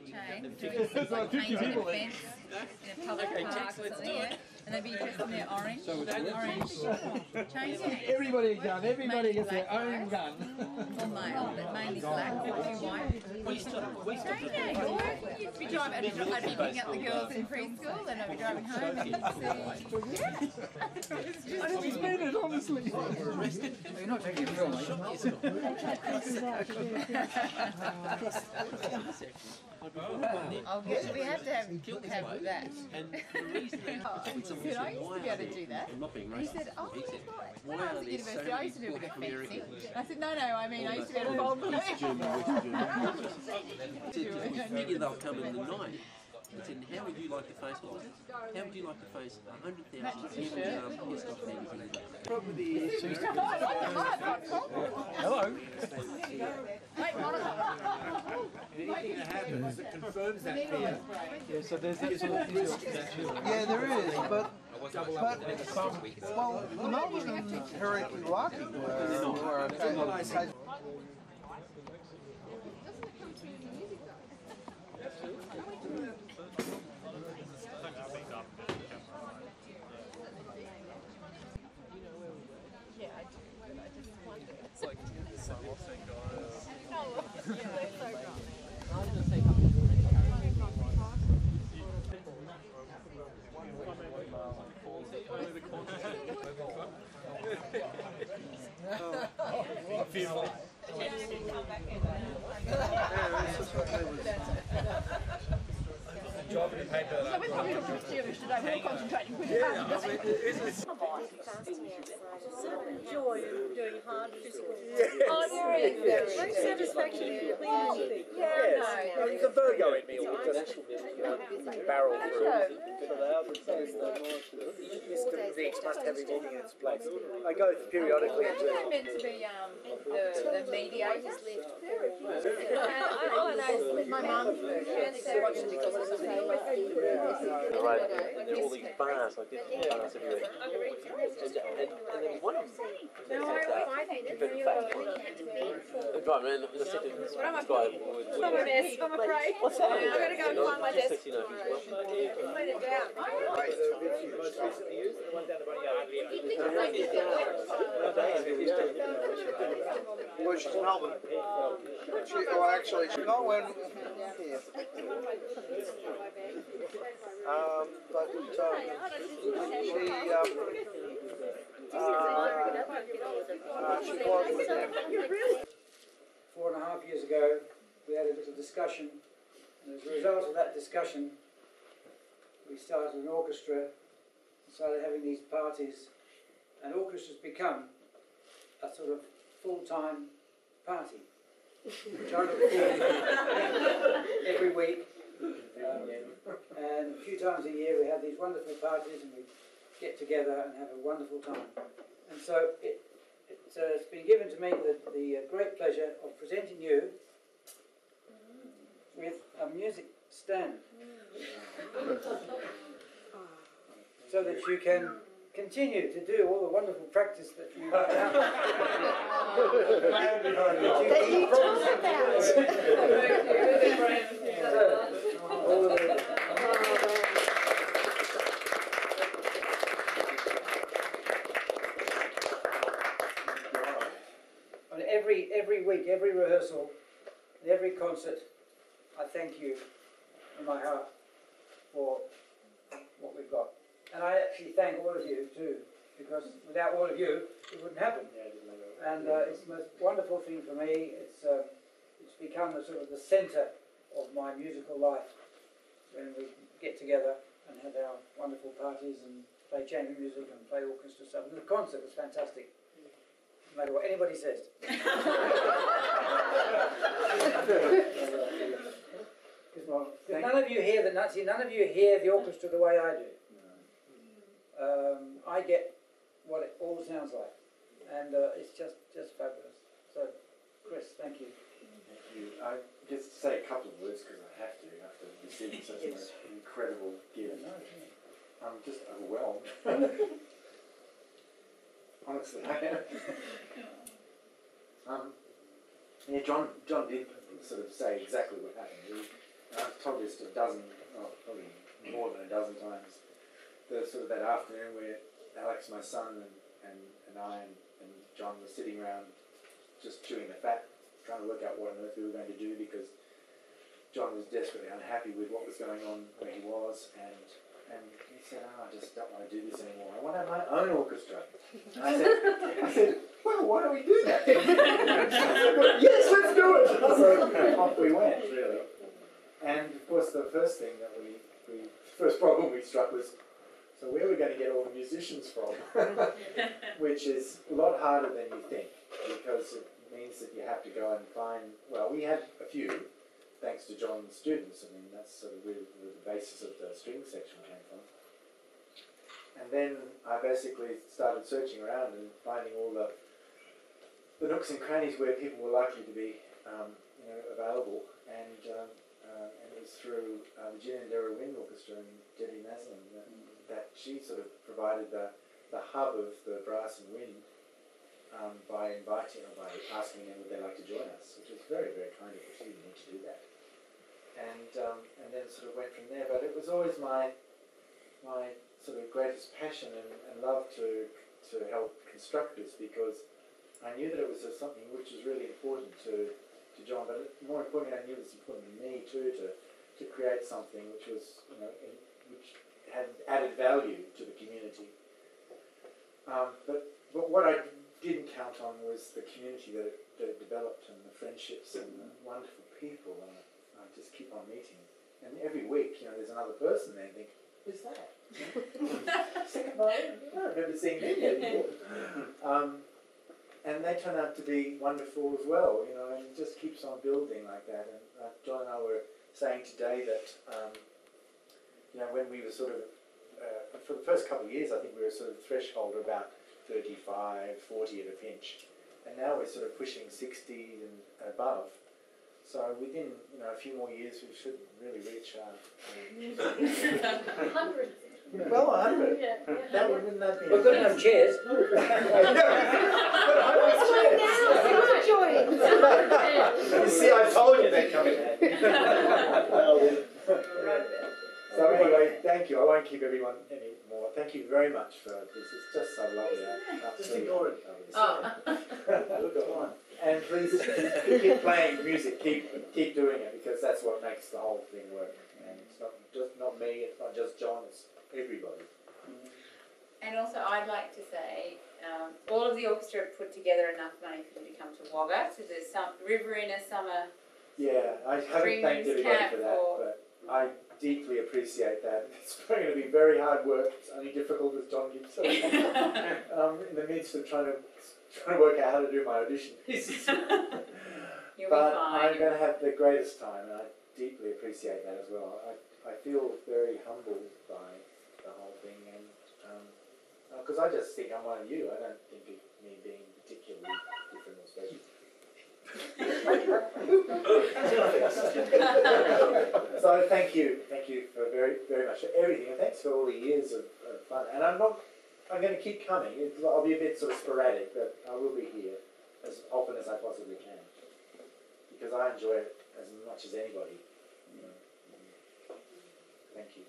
Chain, painting a fence in a public park or something, yeah? And they'd be dressed in their orange. Chain gang. Everybody gets their own gun. Or male, but mainly black, a few white. Chain gang, or you'd be driving, I'd be picking up the girls in preschool and I'd be driving home and you'd see, I didn't mean it, honestly. You're not taking a film, are you? We have to have that. And the reason I used to be able to do that. He said, oh, when I was at university, I used to do a bit of fencing. I said, no, I mean, I used to be able to fold figure they'll come in the night. I said, how would you like to face, what was it? How would you like to face 100,000 pissed off things? Hello. Anything that happens that confirms that fear. Yeah, so there's that sort of yeah, there is, but well, Melbourne and Hauraki were Joy of doing hard physical work. Oh, very satisfaction in completing. Well, you can Virgo in me or just barrel through. Mr. Riggs must have everything in its place. I go periodically into They're meant to be the mediators left. All I know is my mum watched it because it was Right, there are all these bars, like different bars everywhere. And then one of them, right, man, the second guy I'm a mess, I'm afraid. what's that? I'm going to go and find my desk. Just, you know, Put it down. most recently used, the one down the well, she's Melbourne. Well, actually, she's not when here. But she was with them. 4.5 years ago, we had a little discussion, and as a result of that discussion, we started an orchestra, started having these parties, and orchestras become a sort of full-time party, which I look forward to every week. And a few times a year we have these wonderful parties and we get together and have a wonderful time. And so it's been given to me the great pleasure of presenting you with a music stand so that you can continue to do all the wonderful practice that you have done. That you talk about. And every week, every rehearsal, and every concert, I thank you in my heart for what we've got. And I actually thank all of you too, because without all of you, it wouldn't happen. And it's the most wonderful thing for me. It's become the sort of the centre of my musical life when we get together and have our wonderful parties and play chamber music and play orchestra stuff. And the concert was fantastic, no matter what anybody says. None of you hear the orchestra the way I do. I get what it all sounds like, and it's just fabulous. So, Chris, thank you. Thank you. I just say a couple of words because I have to after receiving such an incredible gift. I'm just overwhelmed. Honestly, I am. Yeah, John did sort of say exactly what happened. I've told this a dozen, probably more than a dozen times. The sort of that afternoon where Alex, my son, and I and John were sitting around just chewing the fat, trying to work out what on earth we were going to do, because John was desperately unhappy with what was going on where he was, and he said, I just don't want to do this anymore. I want to have my own orchestra. And I said, well, why don't we do that? Yes, let's do it! So off we went, really. And of course, the first thing that first problem we struck was, so where are we going to get all the musicians from? Which is a lot harder than you think, because it means that you have to go and find, well, we had a few, thanks to John's students. I mean, that's sort of where the basis of the string section came from. And then I basically started searching around and finding all the nooks and crannies where people were likely to be available. And it was through the Gin and Dara Wind Orchestra and Debbie Maslin that she sort of provided the hub of the brass and wind by asking them would they like to join us, which was very, very kind of her. She didn't need to do that. And then sort of went from there. But it was always my sort of greatest passion and love to help construct this, because I knew that it was something which was really important to John, but more importantly, I knew it was important to me too to create something which was, which had added value to the community. But what I didn't count on was the community that it developed, and the friendships and the wonderful people, and I just keep on meeting. And every week, there's another person there and think, who's that? Second violin? No, I've never seen them yet before. And they turn out to be wonderful as well, and it just keeps on building like that. And John and I were saying today that, when we were sort of, for the first couple of years, I think we were sort of threshold about 35, 40 at a pinch. And now we're sort of pushing 60 and above. So within a few more years, we should really reach 100. Well, 100. Yeah. Wouldn't that be? We've got enough chairs. You see, I told you they're coming. So anyway, thank you. I won't keep everyone any more. Thank you very much for this. It's just so lovely. Just ignore it. And please keep playing music. Keep doing it, because that's what makes the whole thing work. And it's not me. It's not just John. It's everybody. And also, I'd like to say, all of the orchestra put together enough money for you to come to Wagga to the Riverina Summer. Yeah, I haven't thanked everybody for that, but I deeply appreciate that. It's going to be very hard work. It's only difficult, as John keeps saying. In the midst of trying to work out how to do my audition pieces. You'll But be fine. I'm going to have the greatest time, and I deeply appreciate that as well. I feel very humbled by the whole thing, and because I just think I'm one of you. I don't think of me being particularly different or special. So thank you for very, very much for everything, and thanks for all the years of fun. And I'm going to keep coming. I'll be a bit sort of sporadic, but I will be here as often as I possibly can, because I enjoy it as much as anybody. Thank you.